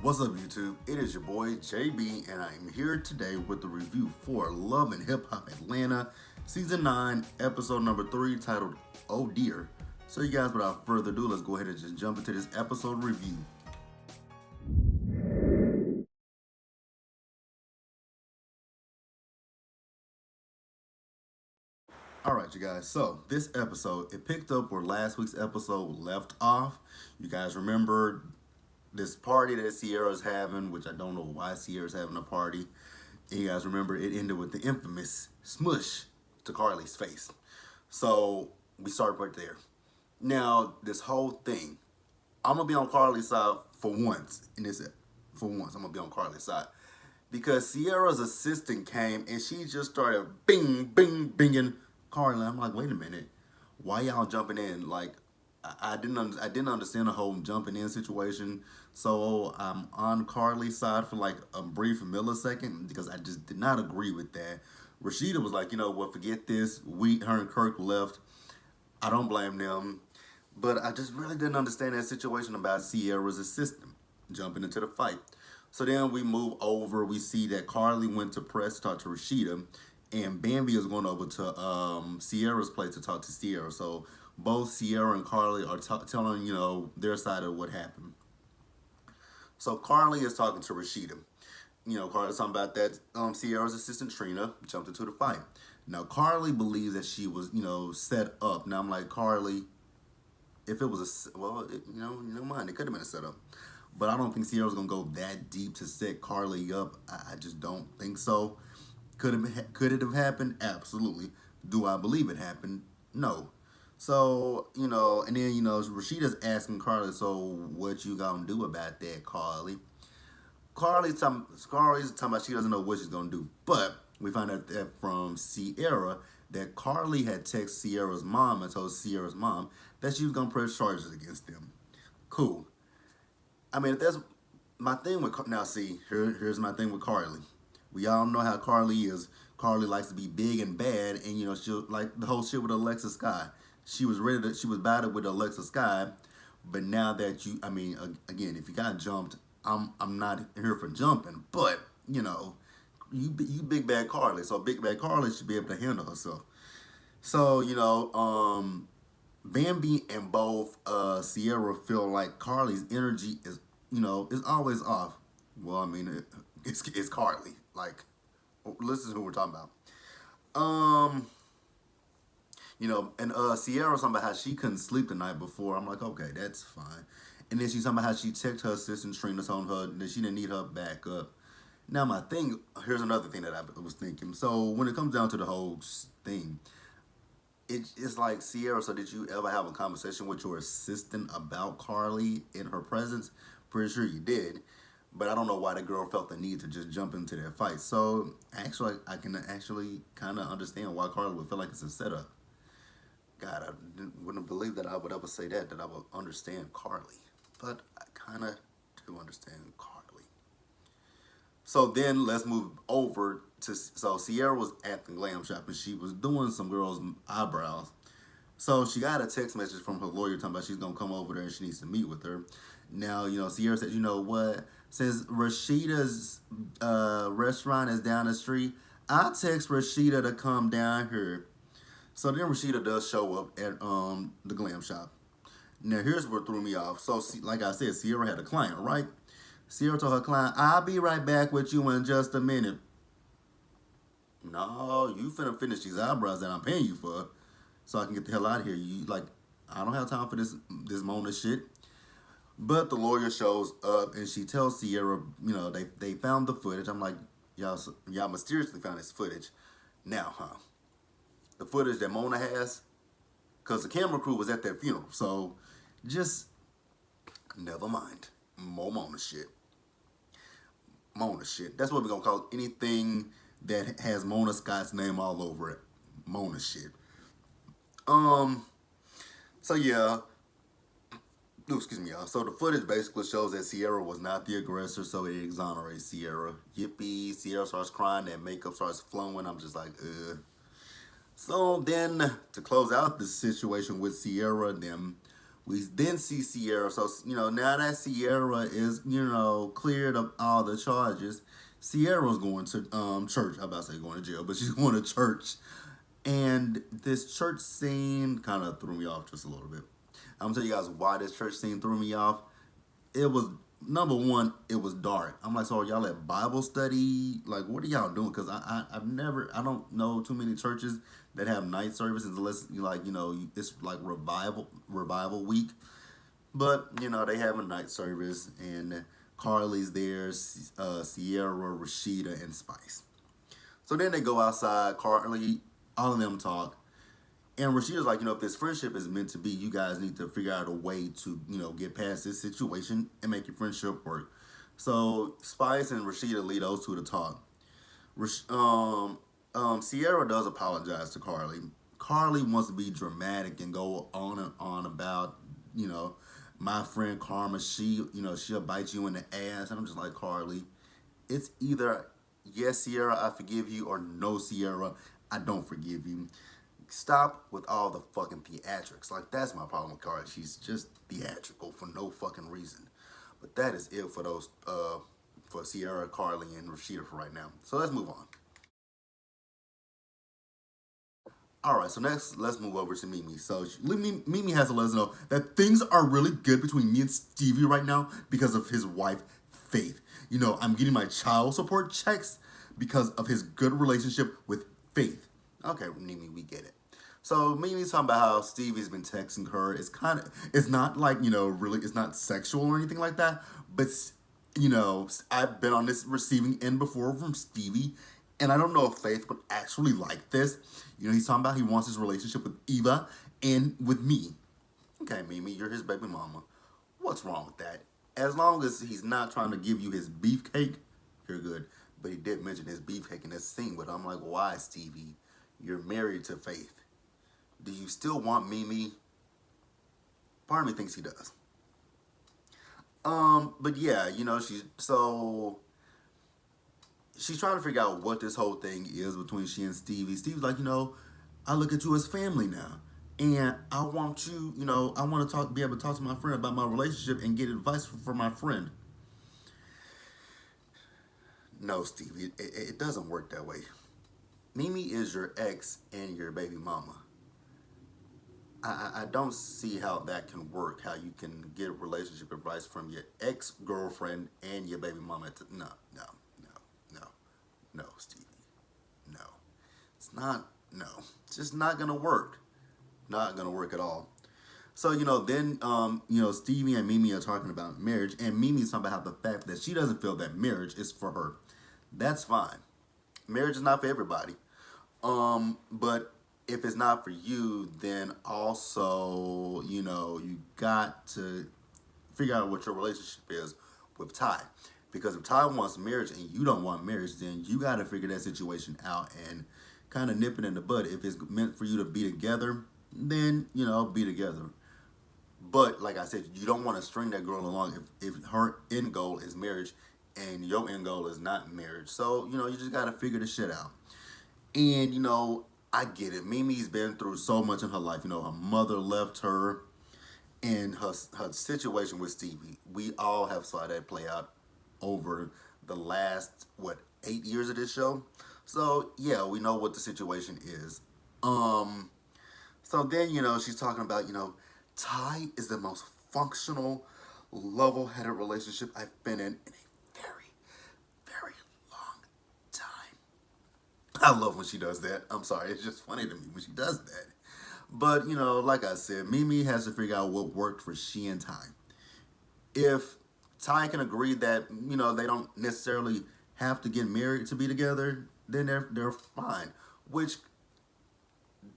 What's up, YouTube? It is your boy JB, and I am here today with the review for Love and Hip Hop Atlanta, Season 9, Episode number 3, titled Oh Dear. So, you guys, without further ado, let's go ahead and just jump into this episode review. Alright, you guys, so this episode, it picked up where last week's episode left off. You guys remember this party that Sierra's having, which I don't know why Sierra's having a party. And you guys remember it ended with the infamous smush to Carly's face. So we start right there. Now, this whole thing, I'm gonna be on Carly's side for once. I'm gonna be on Carly's side. Because Sierra's assistant came and she just started bing, bing, binging Carly. I'm like, wait a minute, why y'all jumping in? Like, I didn't understand the whole jumping in situation. So I'm on Carly's side for like a brief millisecond because I just did not agree with that. Rashida was like, you know what, forget this. Her and Kirk left. I don't blame them. But I just really didn't understand that situation about Sierra's assistant jumping into the fight. So then we move over. We see that Carly went to press to talk to Rashida, and Bambi is going over to Sierra's place to talk to Sierra. So both Sierra and Carly are telling, their side of what happened. So Carly is talking to Rashida. Carly's talking about that Sierra's assistant Trina jumped into the fight. Now, Carly believes that she was, set up. Now, I'm like, Carly, if it was never mind. It could have been a setup. But I don't think Sierra's going to go that deep to set Carly up. I just don't think so. Could it have happened? Absolutely. Do I believe it happened? No. So, and then, Rashida's asking Carly, so what you gonna do about that, Carly? Carly's talking about she doesn't know what she's gonna do. But we find out that from Sierra that Carly had texted Sierra's mom and told Sierra's mom that she was gonna press charges against them. Cool. I mean, if that's my thing with, now see, here's my thing with Carly. We all know how Carly is. Carly likes to be big and bad, and she'll like the whole shit with Alexa Sky. She was about it with Alexa Sky, but now that again, if you got jumped, I'm not here for jumping, but you big bad Carly, so big bad Carly should be able to handle herself. So Bambi and both Sierra feel like Carly's energy is always off. Well, I mean, it's Carly. Like, listen to who we're talking about. And Sierra's talking about how she couldn't sleep the night before. I'm like, okay, that's fine. And then she's talking about how she texted her assistant Trina, telling her that she didn't need her back up. Now, here's another thing that I was thinking. So when it comes down to the whole thing, it's like, Sierra, so did you ever have a conversation with your assistant about Carly in her presence? Pretty sure you did. But I don't know why the girl felt the need to just jump into that fight. So actually, I can actually kind of understand why Carly would feel like it's a setup. God, wouldn't believe that I would ever say that I would understand Carly. But I kind of do understand Carly. So then let's move over to, so Sierra was at the glam shop and she was doing some girl's eyebrows. So she got a text message from her lawyer talking about she's going to come over there and she needs to meet with her. Now, Sierra said, you know what? Since Rashida's restaurant is down the street, I'll text Rashida to come down here. So then Rashida does show up at the glam shop. Now, here's what threw me off. So, like I said, Sierra had a client, right? Sierra told her client, I'll be right back with you in just a minute. No, you finna finish these eyebrows that I'm paying you for so I can get the hell out of here. I don't have time for this Mona shit. But the lawyer shows up and she tells Sierra, they found the footage. I'm like, y'all mysteriously found this footage. Now, the footage that Mona has, because the camera crew was at that funeral. So, just, never mind. More Mona shit. Mona shit. That's what we're going to call anything that has Mona Scott's name all over it. Mona shit. So yeah. Excuse me, y'all. So the footage basically shows that Sierra was not the aggressor, so it exonerates Sierra. Yippee. Sierra starts crying, that makeup starts flowing. I'm just like, ugh. So then, to close out the situation with Sierra and them, We then see Sierra. So, now that Sierra is, cleared of all the charges, Sierra's going to church. I'm about to say going to jail, but she's going to church. And this church scene kind of threw me off just a little bit. I'm gonna tell you guys why this church scene threw me off. It was, number one, it was dark. I'm like, so are y'all at Bible study? Like, what are y'all doing? Because I don't know too many churches that have night services unless it's like revival week. But they have a night service, and Carly's there, Sierra, Rashida, and Spice. So then they go outside. Carly, all of them talk. And Rashida's like, if this friendship is meant to be, you guys need to figure out a way to, get past this situation and make your friendship work. So Spice and Rashida lead those two to talk. Sierra does apologize to Carly. Carly wants to be dramatic and go on and on about, my friend Karma, she'll bite you in the ass. And I'm just like, Carly, it's either yes, Sierra, I forgive you, or no, Sierra, I don't forgive you. Stop with all the fucking theatrics. Like, that's my problem with Carly. She's just theatrical for no fucking reason. But that is it for those, for Sierra, Carly, and Rashida for right now. So let's move on. Alright, so next, let's move over to Mimi. So, Mimi has to let us know that things are really good between me and Stevie right now because of his wife, Faith. I'm getting my child support checks because of his good relationship with Faith. Okay, Mimi, we get it. So Mimi's talking about how Stevie's been texting her. It's not like, really, it's not sexual or anything like that. But, I've been on this receiving end before from Stevie. And I don't know if Faith would actually like this. He's talking about he wants his relationship with Eva and with me. Okay, Mimi, you're his baby mama. What's wrong with that? As long as he's not trying to give you his beefcake, you're good. But he did mention his beefcake in this scene. But I'm like, why, Stevie? You're married to Faith. Do you still want Mimi? Part of me thinks he does. But yeah, she's trying to figure out what this whole thing is between she and Stevie. Stevie's like, I look at you as family now. And I want you, I want to be able to talk to my friend about my relationship and get advice from my friend. No, Stevie, it doesn't work that way. Mimi is your ex and your baby mama. I don't see how that can work, how you can get relationship advice from your ex-girlfriend and your baby mama. No, Stevie. No. It's not, no. It's just not going to work. Not going to work at all. So, then, Stevie and Mimi are talking about marriage, and Mimi's talking about how the fact that she doesn't feel that marriage is for her. That's fine. Marriage is not for everybody. But if it's not for you, then also, you got to figure out what your relationship is with Ty. Because if Ty wants marriage and you don't want marriage, then you got to figure that situation out and kind of nip it in the bud. If it's meant for you to be together, then, be together. But, like I said, you don't want to string that girl along if her end goal is marriage and your end goal is not marriage. So, you just got to figure the shit out. And, I get it. Mimi's been through so much in her life. Her mother left her, and her situation with Stevie. We all have saw that play out over the last, 8 years of this show. So, yeah, we know what the situation is. So then, she's talking about, Ty is the most functional, level-headed relationship I've been in a very, very long time. I love when she does that. I'm sorry, it's just funny to me when she does that. But, like I said, Mimi has to figure out what worked for she and Ty. If Ty can agree that, they don't necessarily have to get married to be together, then they're fine. Which,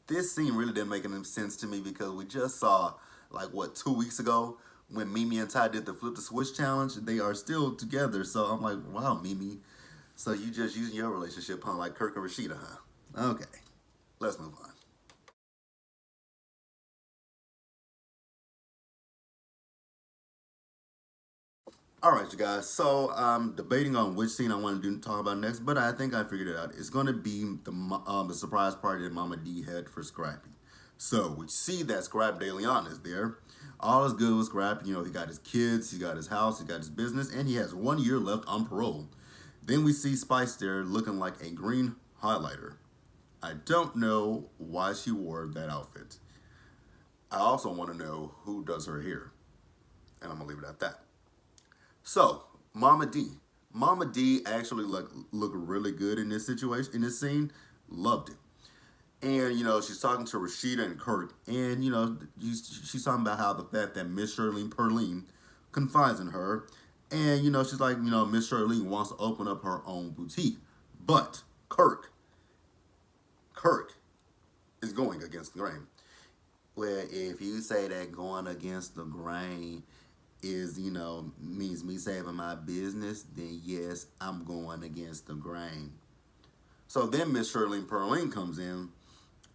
this scene really didn't make any sense to me because we just saw, 2 weeks ago when Mimi and Ty did the flip the switch challenge. They are still together. So I'm like, wow, Mimi. So you just using your relationship, huh? Like Kirk and Rashida, huh? Okay, let's move on. All right, you guys. So I'm debating on which scene I want to talk about next, but I think I figured it out. It's going to be the surprise party that Mama D had for Scrappy. So we see that Scrap De Leon is there, All is good with Scrap. He got his kids, he got his house, he got his business, and he has 1 year left on parole. Then we see Spice there looking like a green highlighter. I don't know why she wore that outfit. I also want to know who does her hair. And I'm going to leave it at that. So, Mama D. Mama D actually looked really good in this situation, in this scene. Loved it. And, she's talking to Rashida and Kirk. And, she's talking about how the fact that Miss Shirley Perline confides in her. And, she's like, Miss Shirley wants to open up her own boutique. But Kirk is going against the grain. Well, if you say that going against the grain is, means me saving my business, then yes, I'm going against the grain. So then Miss Shirley Perline comes in,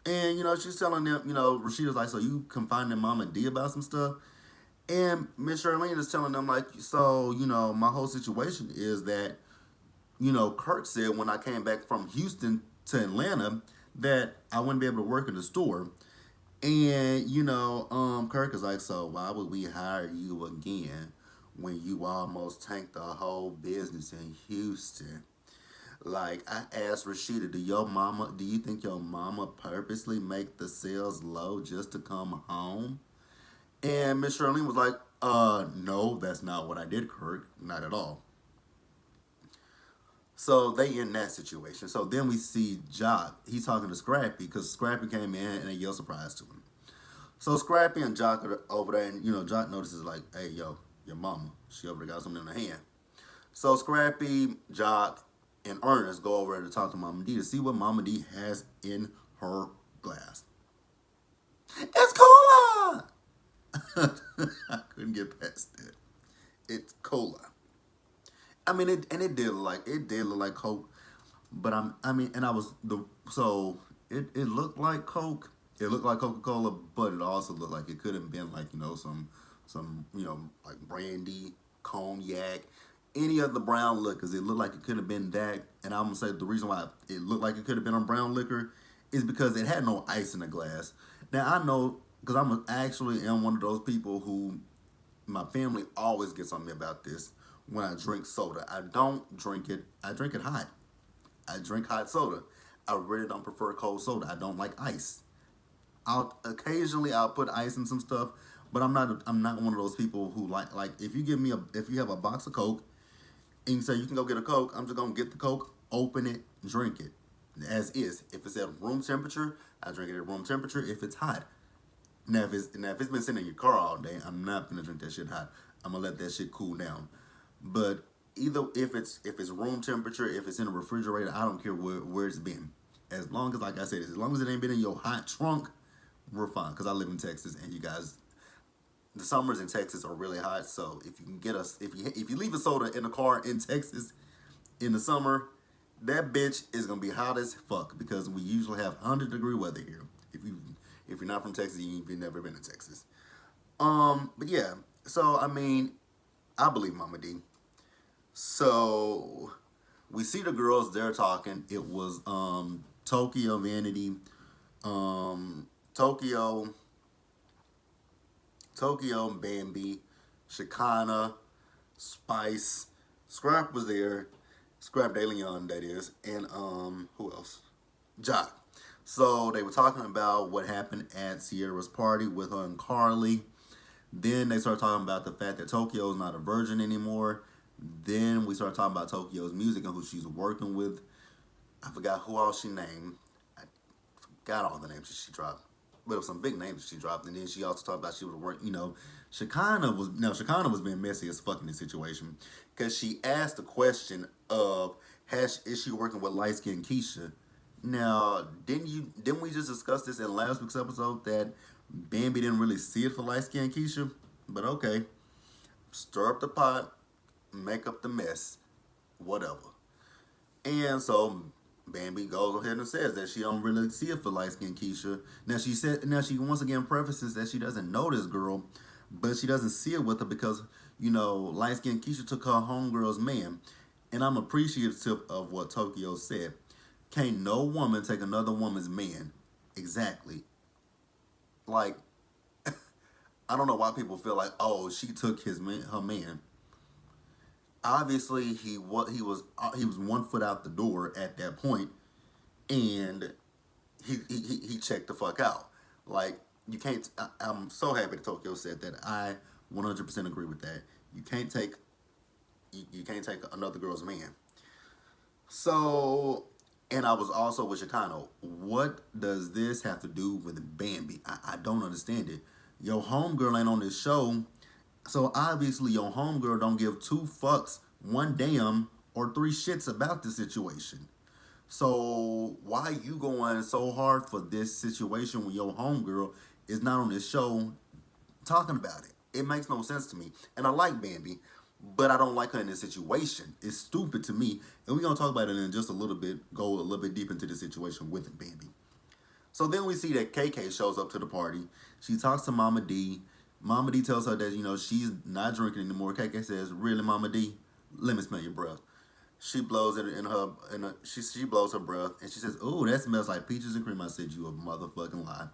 and, she's telling them, Rashida's like, so you confiding Mama D about some stuff? And Miss Shirley is telling them, like, so, my whole situation is that, Kirk said when I came back from Houston to Atlanta that I wouldn't be able to work in the store. And, Kirk is like, so why would we hire you again when you almost tanked the whole business in Houston? Like, I asked Rashida, do you think your mama purposely make the sales low just to come home? And Miss Charlene was like, no, that's not what I did, Kirk. Not at all. So they in that situation. So then we see Jock. He's talking to Scrappy because Scrappy came in and they yell surprise to him. So Scrappy and Jock are over there, and Jock notices like, hey, yo, your mama, she over there got something in her hand. So Scrappy, Jock, and Ernest go over there to talk to Mama D to see what Mama D has in her glass. It's cola. I couldn't get past that. It's cola. I mean, it did look like Coke, but it looked like Coke. It looked like Coca-Cola, but it also looked like it could have been like some like brandy, cognac, any of the brown liquors. It looked like it could have been that, and I'm gonna say the reason why it looked like it could have been on brown liquor is because it had no ice in the glass. Now I know because actually am one of those people who my family always gets on me about this. When I drink soda, I don't drink it. I drink it hot. I drink hot soda. I really don't prefer cold soda. I don't like ice. I'll put ice in some stuff, but I'm not one of those people who like if you have a box of Coke and you say you can go get a Coke, I'm just gonna get the Coke, open it, drink it as is. If it's at room temperature, I drink it at room temperature. If it's hot, now if it's been sitting in your car all day, I'm not gonna drink that shit hot. I'm gonna let that shit cool down. But either if it's room temperature, if it's in a refrigerator, I don't care where it's been. As long as, like I said, as long as it ain't been in your hot trunk, we're fine. Because I live in Texas, and you guys, the summers in Texas are really hot. So if you can get us, if you leave a soda in the car in Texas in the summer, that bitch is gonna be hot as fuck because we usually have 100-degree weather here. If you're not from Texas, you've never been to Texas. But yeah. So I mean, I believe Mama D. So we see the girls there talking. It was Tokyo Vanity, Tokyo, Bambi, Shikana, Spice, Scrap was there, Scrap De Leon that is, and who else? Jock. So they were talking about what happened at Sierra's party with her and Carly. Then they started talking about the fact that Tokyo's not a virgin anymore. Then we started talking about Tokyo's music and who she's working with. I forgot who all she named. I forgot all the names that she dropped. But it was some big names that she dropped. And then she also talked about she was working, Shekinah was being messy as fuck in this situation. Because she asked the question of, is she working with light-skinned Keisha? Now, didn't we just discuss this in last week's episode that Bambi didn't really see it for light-skinned Keisha? But okay. Stir up the pot, make up the mess, whatever. And so Bambi goes ahead and says that she don't really see it for light-skinned Keisha. Now she once again prefaces that she doesn't know this girl, but she doesn't see it with her because, light-skinned Keisha took her homegirl's man. And I'm appreciative of what Tokyo said. Can't no woman take another woman's man. Exactly. Like, I don't know why people feel like, oh, she took her man. Obviously, he was 1 foot out the door at that point, and he checked the fuck out. Like, you can't. I'm so happy that Tokyo said that. I 100% agree with that. You can't take you can't take another girl's man. So, and I was also with Chicano. What does this have to do with Bambi? I don't understand it. Your homegirl ain't on this show, so obviously your homegirl don't give two fucks, one damn, or three shits about the situation. So why you going so hard for this situation when your homegirl is not on this show talking about it? It makes no sense to me. And I like Bambi, but I don't like her in this situation. It's stupid to me. And we're gonna talk about it in just a little bit, go a little bit deep into the situation with Bambi. So then we see that KK shows up to the party. She talks to Mama D. Mama D tells her that, she's not drinking anymore. KK says, "Really, Mama D? Let me smell your breath." She blows it she blows her breath and she says, "Oh, that smells like peaches and cream." I said, "You a motherfucking lie."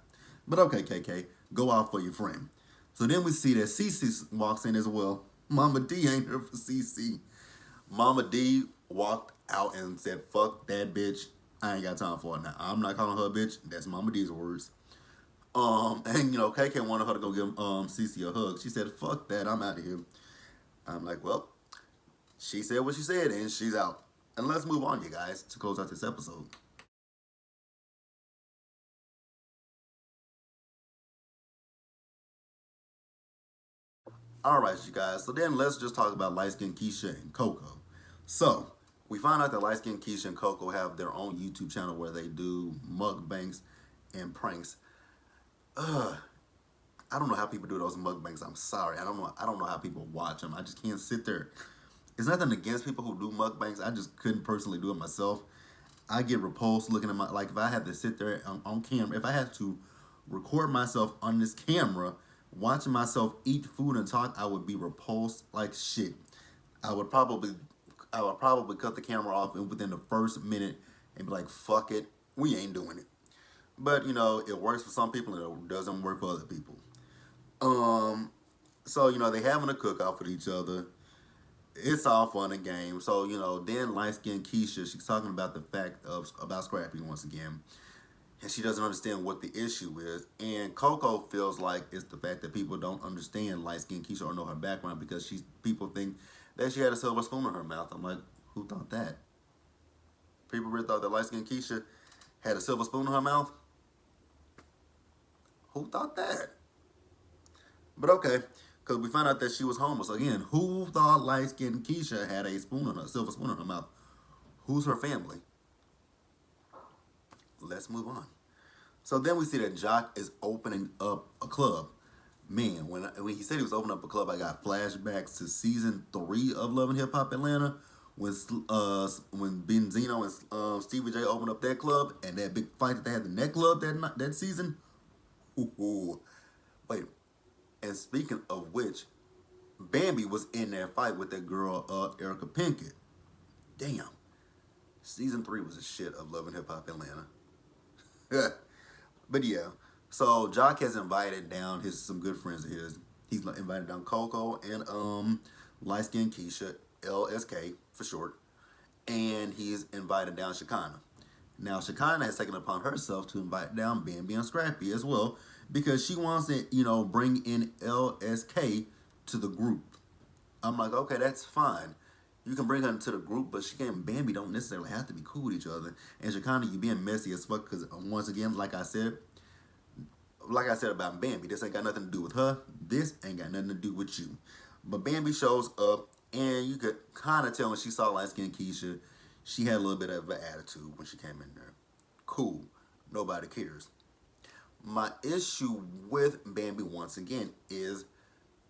But okay, KK, go out for your friend. So then we see that Cece walks in as well. Mama D ain't here for Cece. Mama D walked out and said, "Fuck that bitch. I ain't got time for it now. I'm not calling her a bitch." That's Mama D's words. And KK wanted her to go give Cece a hug. She said, "Fuck that. I'm out of here." I'm like, well, she said what she said, and she's out. And let's move on, you guys, to close out this episode. All right, you guys. So then let's just talk about light skinned Keisha and Coco. So we found out that light skinned Keisha and Coco have their own YouTube channel where they do mukbangs and pranks. Ugh. I don't know how people do those mukbangs. I'm sorry. I don't know. I don't know how people watch them. I just can't sit there. It's nothing against people who do mukbangs. I just couldn't personally do it myself. I get repulsed looking at if I had to sit there on camera, if I had to record myself on this camera, watching myself eat food and talk, I would be repulsed like shit. I would probably, I would probably cut the camera off within the first minute and be like, "Fuck it, we ain't doing it." But it works for some people and it doesn't work for other people. Um, so they having a cookout with each other. It's all fun and games. So then light skinned Keisha, she's talking about the fact of about Scrappy once again, and she doesn't understand what the issue is. And Coco feels like it's the fact that people don't understand light skinned Keisha or know her background because people think that she had a silver spoon in her mouth. I'm like, who thought that? People really thought that light skinned Keisha had a silver spoon in her mouth. Who thought that? But okay, because we found out that she was homeless. Again, who thought light skinned Keisha had a silver spoon in her mouth? Who's her family? Let's move on. So then we see that Jock is opening up a club. Man, when he said he was opening up a club, I got flashbacks to season 3 of Love and Hip Hop Atlanta when Benzino and Stevie J opened up that club and that big fight that they had in that club that season. Ooh. Wait, and speaking of which, Bambi was in that fight with that girl, Erica Pinkett. Damn. Season 3 was a shit of Love and Hip Hop Atlanta. But yeah, so Jock has invited down some good friends of his. He's invited down Coco and light skinned Keisha, LSK for short, and he's invited down Shekinah. Now Shekinah has taken upon herself to invite down Bambi and Scrappy as well because she wants to, bring in LSK to the group. I'm like, okay, that's fine. You can bring her into the group, but she and Bambi don't necessarily have to be cool with each other. And Shekinah, you being messy as fuck because once again, like I said about Bambi, this ain't got nothing to do with her. This ain't got nothing to do with you. But Bambi shows up, and you could kind of tell when she saw light skinned Keisha, she had a little bit of an attitude when she came in there. Cool. Nobody cares. My issue with Bambi once again is,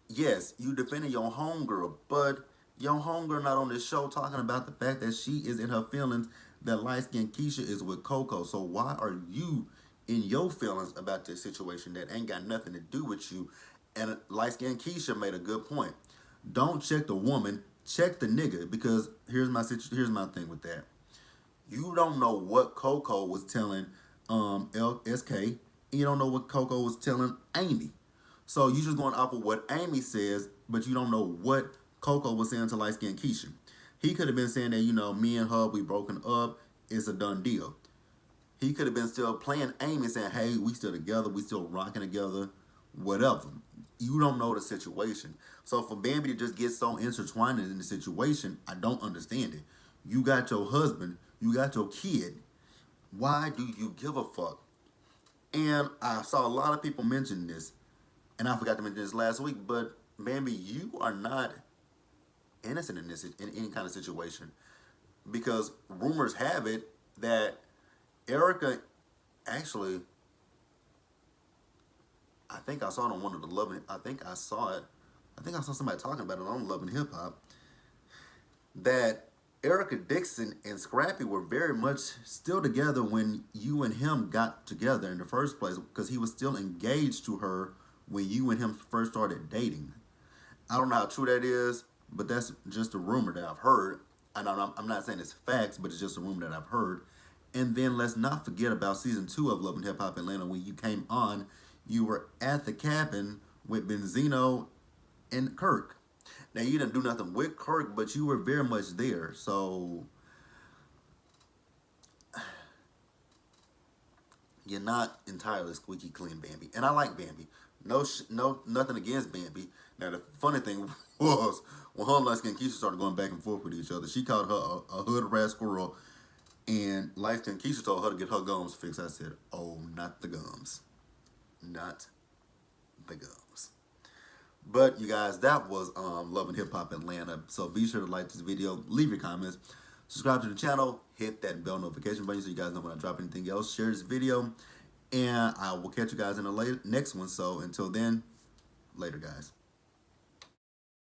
yes, you defending your homegirl, but your homegirl not on this show talking about the fact that she is in her feelings that light skinned Keisha is with Coco. So why are you in your feelings about this situation that ain't got nothing to do with you? And light skinned Keisha made a good point. Don't check the woman, check the nigga. Because here's my thing with that. You don't know what Coco was telling LSK. You don't know what Coco was telling Amy. So you just going off of what Amy says, but you don't know what Coco was saying to light skinned Keisha. He could have been saying that, me and her, we broken up, it's a done deal. He could have been still playing Amy saying, hey, we still together, we still rocking together, whatever. You don't know the situation. So for Bambi to just get so intertwined in the situation, I don't understand it. You got your husband, you got your kid. Why do you give a fuck? And I saw a lot of people mention this, and I forgot to mention this last week, but Bambi, you are not innocent in this in any kind of situation. Because rumors have it that Erica actually, I think I saw it on one of the Loving. I think I saw it. I think I saw somebody talking about it on Love and Hip Hop. That Erica Dixon and Scrappy were very much still together when you and him got together in the first place, because he was still engaged to her when you and him first started dating. I don't know how true that is, but that's just a rumor that I've heard. And I'm not saying it's facts, but it's just a rumor that I've heard. And then let's not forget about season 2 of Love and Hip Hop Atlanta. When you came on, you were at the cabin with Benzino and Kirk. Now, you didn't do nothing with Kirk, but you were very much there. So, you're not entirely squeaky clean, Bambi. And I like Bambi. No, nothing against Bambi. Now, the funny thing was, when her and light skinned Keisha started going back and forth with each other, she called her a hood rat squirrel, and light skinned Keisha told her to get her gums fixed. I said, oh, not the gums. Not the gums. But you guys, that was Love and Hip Hop Atlanta. So be sure to like this video, leave your comments, subscribe to the channel, hit that bell notification button so you guys know when I drop anything else. Share this video, and I will catch you guys in the next one. So until then, later, guys.